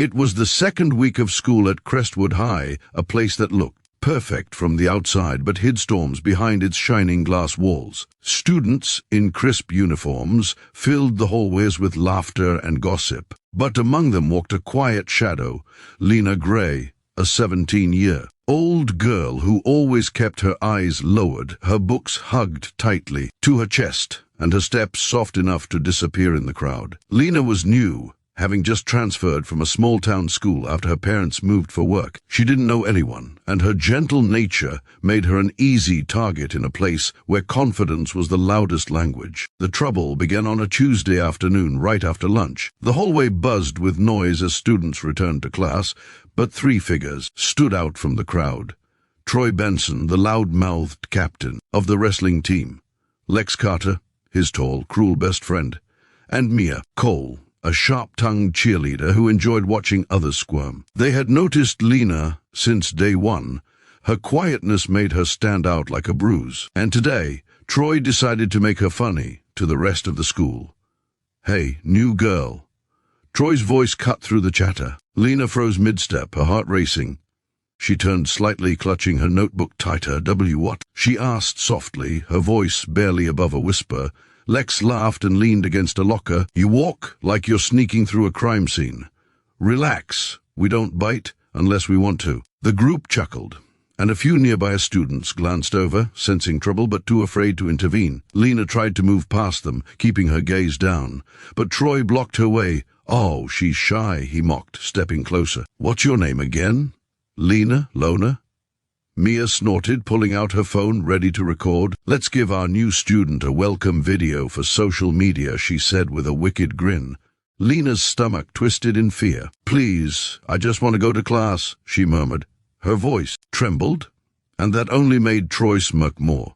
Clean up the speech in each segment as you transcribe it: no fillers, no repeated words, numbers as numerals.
It was the second week of school at Crestwood High, a place that looked perfect from the outside but hid storms behind its shining glass walls. Students in crisp uniforms filled the hallways with laughter and gossip, but among them walked a quiet shadow, Lena Gray, a 17-year-old girl who always kept her eyes lowered, her books hugged tightly to her chest, and her steps soft enough to disappear in the crowd. Lena was new, having just transferred from a small-town school after her parents moved for work. She didn't know anyone, and her gentle nature made her an easy target in a place where confidence was the loudest language. The trouble began on a Tuesday afternoon right after lunch. The hallway buzzed with noise as students returned to class, but three figures stood out from the crowd. Troy Benson, the loud-mouthed captain of the wrestling team, Lex Carter, his tall, cruel best friend, and Mia Cole, a sharp-tongued cheerleader who enjoyed watching others squirm. They had noticed Lena since day one. Her quietness made her stand out like a bruise. And today, Troy decided to make her funny to the rest of the school. "Hey, new girl." Troy's voice cut through the chatter. Lena froze mid-step, her heart racing. She turned slightly, clutching her notebook tighter. "What?" she asked softly, her voice barely above a whisper. Lex laughed and leaned against a locker. "You walk like you're sneaking through a crime scene. Relax, we don't bite unless we want to." The group chuckled, and a few nearby students glanced over, sensing trouble but too afraid to intervene. Lena tried to move past them, keeping her gaze down, but Troy blocked her way. "Oh, she's shy," he mocked, stepping closer. "What's your name again?" "Lena, Lona?" Mia snorted, pulling out her phone, ready to record. "Let's give our new student a welcome video for social media," she said with a wicked grin. Lena's stomach twisted in fear. "Please, I just want to go to class," she murmured. Her voice trembled, and that only made Troy smirk more.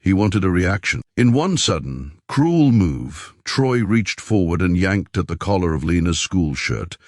He wanted a reaction. In one sudden, cruel move, Troy reached forward and yanked at the collar of Lena's school shirt,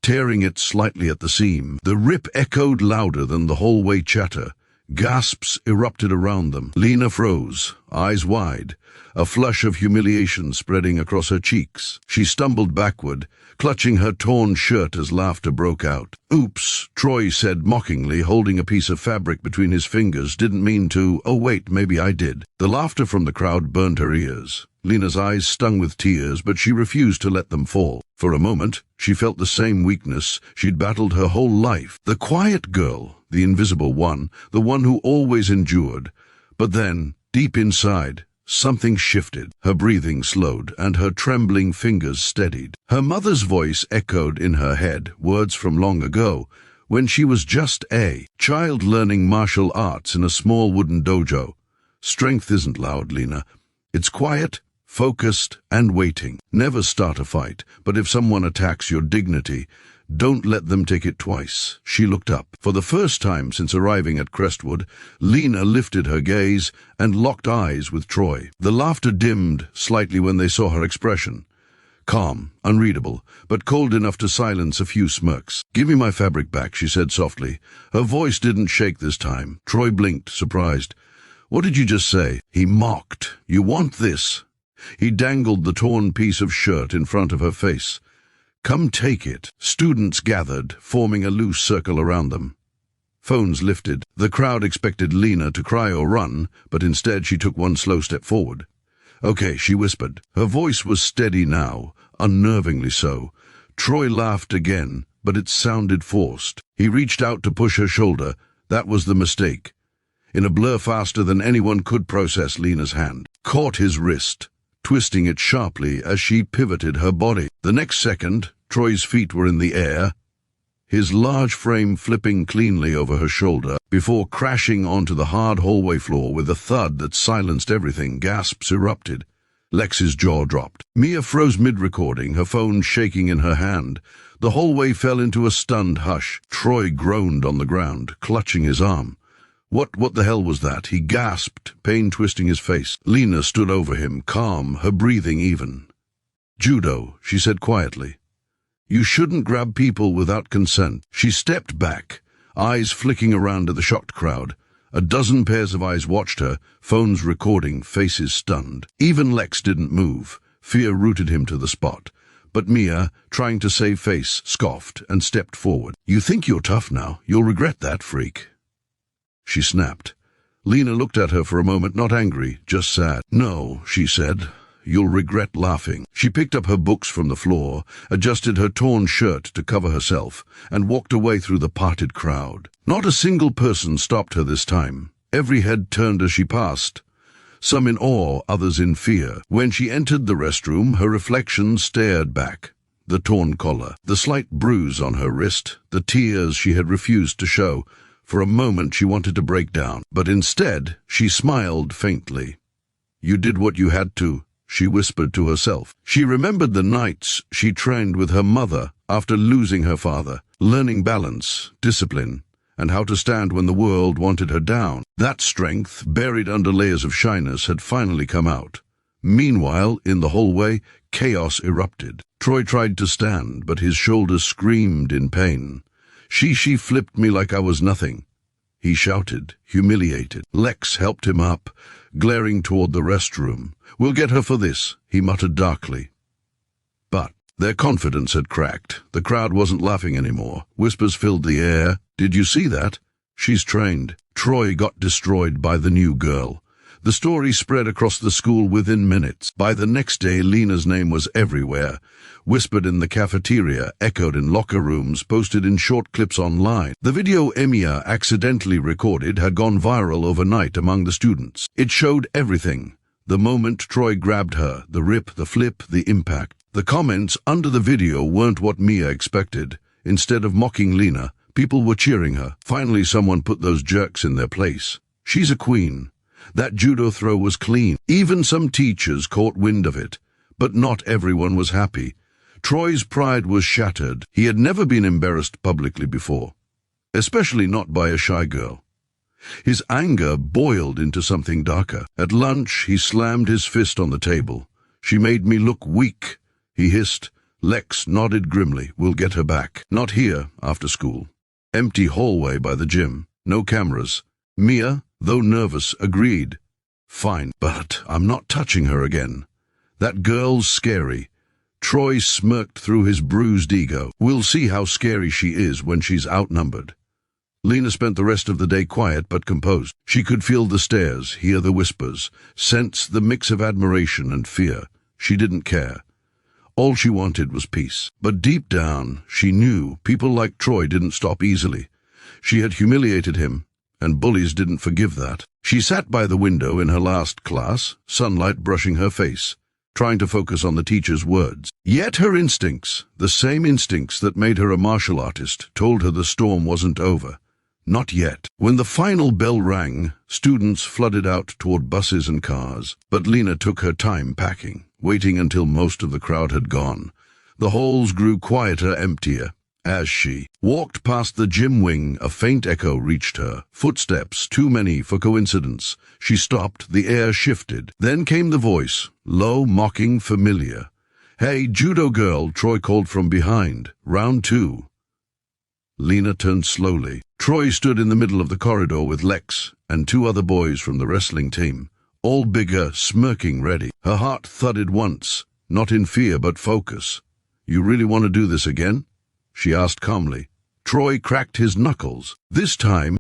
tearing it slightly at the seam. The rip echoed louder than the hallway chatter. Gasps erupted around them. Lena froze, eyes wide, a flush of humiliation spreading across her cheeks. She stumbled backward, clutching her torn shirt as laughter broke out. "Oops," Troy said mockingly, holding a piece of fabric between his fingers. "Didn't mean to. Oh wait, maybe I did." The laughter from the crowd burned her ears. Lena's eyes stung with tears, but she refused to let them fall. For a moment, she felt the same weakness she'd battled her whole life. The quiet girl, the invisible one, the one who always endured. But then, deep inside, something shifted. Her breathing slowed, and her trembling fingers steadied. Her mother's voice echoed in her head, words from long ago, when she was just a child learning martial arts in a small wooden dojo. "Strength isn't loud, Lena. It's quiet, focused, and waiting. Never start a fight, but if someone attacks your dignity, don't let them take it twice." She looked up. For the first time since arriving at Crestwood, Lena lifted her gaze and locked eyes with Troy. The laughter dimmed slightly when they saw her expression. Calm, unreadable, but cold enough to silence a few smirks. "Give me my fabric back," she said softly. Her voice didn't shake this time. Troy blinked, surprised. "What did you just say?" He mocked. "You want this?" He dangled the torn piece of shirt in front of her face. "Come take it." Students gathered, forming a loose circle around them. Phones lifted. The crowd expected Lena to cry or run, but instead she took one slow step forward. "Okay," she whispered. Her voice was steady now, unnervingly so. Troy laughed again, but it sounded forced. He reached out to push her shoulder. That was the mistake. In a blur faster than anyone could process, Lena's hand caught his wrist, twisting it sharply as she pivoted her body. The next second, Troy's feet were in the air, his large frame flipping cleanly over her shoulder, before crashing onto the hard hallway floor with a thud that silenced everything. Gasps erupted. Lex's jaw dropped. Mia froze mid-recording, her phone shaking in her hand. The hallway fell into a stunned hush. Troy groaned on the ground, clutching his arm. What the hell was that?" he gasped, pain twisting his face. Lena stood over him, calm, her breathing even. "Judo," she said quietly. "You shouldn't grab people without consent." She stepped back, eyes flicking around at the shocked crowd. A dozen pairs of eyes watched her, phones recording, faces stunned. Even Lex didn't move. Fear rooted him to the spot. But Mia, trying to save face, scoffed and stepped forward. "You think you're tough now? You'll regret that, freak," she snapped. Lena looked at her for a moment, not angry, just sad. "No," she said. "You'll regret laughing." She picked up her books from the floor, adjusted her torn shirt to cover herself, and walked away through the parted crowd. Not a single person stopped her this time. Every head turned as she passed, some in awe, others in fear. When she entered the restroom, her reflection stared back. The torn collar, the slight bruise on her wrist, the tears she had refused to show. For a moment she wanted to break down, but instead she smiled faintly. "You did what you had to," she whispered to herself. She remembered the nights she trained with her mother after losing her father, learning balance, discipline, and how to stand when the world wanted her down. That strength, buried under layers of shyness, had finally come out. Meanwhile, in the hallway, chaos erupted. Troy tried to stand, but his shoulders screamed in pain. She flipped me like I was nothing," he shouted, humiliated. Lex helped him up, glaring toward the restroom. "We'll get her for this," he muttered darkly. But their confidence had cracked. The crowd wasn't laughing anymore. Whispers filled the air. "Did you see that? She's trained." Troy got destroyed by the new girl. The story spread across the school within minutes. By the next day, Lena's name was everywhere. Whispered in the cafeteria, echoed in locker rooms, posted in short clips online. The video Emiya accidentally recorded had gone viral overnight among the students. It showed everything. The moment Troy grabbed her, the rip, the flip, the impact. The comments under the video weren't what Mia expected. Instead of mocking Lena, people were cheering her. Finally, someone put those jerks in their place. She's a queen. That judo throw was clean. Even some teachers caught wind of it. But not everyone was happy. Troy's pride was shattered. He had never been embarrassed publicly before, especially not by a shy girl. His anger boiled into something darker. At lunch, he slammed his fist on the table. "She made me look weak," he hissed. Lex nodded grimly. "We'll get her back." Not here, after school. Empty hallway by the gym. No cameras. Mia, though nervous, agreed. "Fine, but I'm not touching her again. That girl's scary." Troy smirked through his bruised ego. "We'll see how scary she is when she's outnumbered." Lena spent the rest of the day quiet but composed. She could feel the stares, hear the whispers, sense the mix of admiration and fear. She didn't care. All she wanted was peace. But deep down, she knew people like Troy didn't stop easily. She had humiliated him, and bullies didn't forgive that. She sat by the window in her last class, sunlight brushing her face, trying to focus on the teacher's words. Yet her instincts, the same instincts that made her a martial artist, told her the storm wasn't over. Not yet. When the final bell rang, students flooded out toward buses and cars. But Lena took her time packing, waiting until most of the crowd had gone. The halls grew quieter, emptier. As she walked past the gym wing, a faint echo reached her. Footsteps, too many for coincidence. She stopped, the air shifted. Then came the voice, low, mocking, familiar. "Hey, judo girl," Troy called from behind. "Round 2. Lena turned slowly. Troy stood in the middle of the corridor with Lex and 2 other boys from the wrestling team, all bigger, smirking ready. Her heart thudded once, not in fear but focus. "You really want to do this again?" she asked calmly. Troy cracked his knuckles. This time,